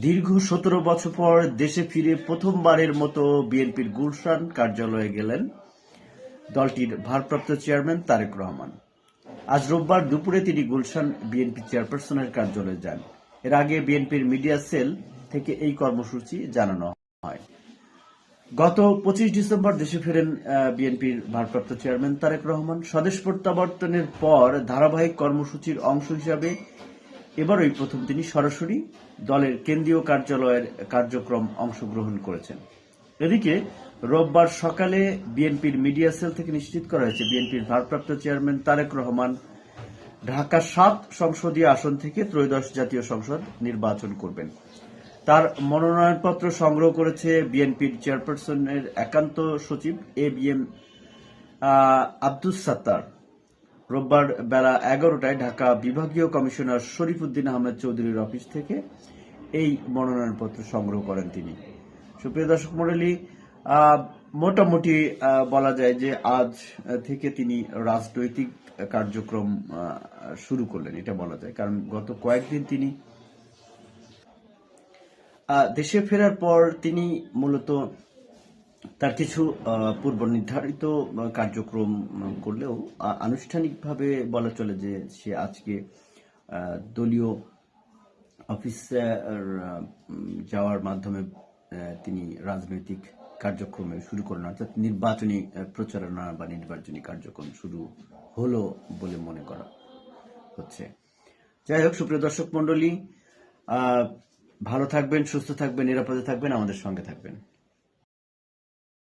দীর্ঘ ১৭ বছর পর দেশে ফিরে প্রথমবারের মতো বিএনপির গুলশান কার্যালয়ে গেলেন দলটির ভারপ্রাপ্ত চেয়ারম্যান তারেক রহমান। আজ রোববার দুপুরে তিনি গুলশান বিএনপি চেয়ারপারসনের কার্যালয়ে যান। এর আগে বিএনপির মিডিয়া সেল থেকে এই কর্মসূচি জানানো হয়। গত ২৫ ডিসেম্বর দেশে ফেরেন বিএনপির ভারপ্রাপ্ত চেয়ারম্যান তারেক রহমান। স্বদেশ প্রত্যাবর্তনের পর ধারাবাহিক কর্মসূচির অংশ হিসাবে এবারই প্রথম তিনি সরাসরি দলের কেন্দ্রীয় কার্যালয়ের কার্যক্রম অংশগ্রহণ করেছেন। এদিকে রোববার সকালে বিএনপির মিডিয়া সেল থেকে নিশ্চিত করা হয়েছে, বিএনপির ভারপ্রাপ্ত চেয়ারম্যান তারেক রহমান ঢাকা ৭ সংসদীয় আসন থেকে ত্রয়োদশ জাতীয় সংসদ নির্বাচন করবেন। তার মনোনয়নপত্র সংগ্রহ করেছে বিএনপির চেয়ারপারসনের একান্ত সচিব এবিএম আব্দুস সাত্তার। রোববার বেলা ১১টায় ঢাকা বিভাগীয় কমিশনার শরীফ উদ্দিন আহমেদ চৌধুরীর অফিস থেকে এই মনোনয়নপত্র সংগ্রহ করেন তিনি। সুপ্রিয় দর্শক মণ্ডলী, মোটামুটি বলা যায় যে আজ থেকে তিনি রাজনৈতিক কার্যক্রম শুরু করলেন, এটা বলা যায়। কারণ গত কয়েকদিন তিনি দেশে ফেরার পর তিনি মূলত তার কিছু পূর্ব নির্ধারিত কার্যক্রম করলেও আনুষ্ঠানিকভাবে বলা চলে যে সে আজকে দলীয় অফিসে যাওয়ার মাধ্যমে তিনি রাজনৈতিক কার্যক্রমে শুরু করলেন, অর্থাৎ নির্বাচনী প্রচারণা বা নির্বাচনী কার্যক্রম শুরু হলো বলে মনে করা হচ্ছে। যাই হোক, সুপ্রিয় দর্শক মণ্ডলী, ভালো থাকবেন, সুস্থ থাকবেন, নিরাপদে থাকবেন, আমাদের সঙ্গে থাকবেন।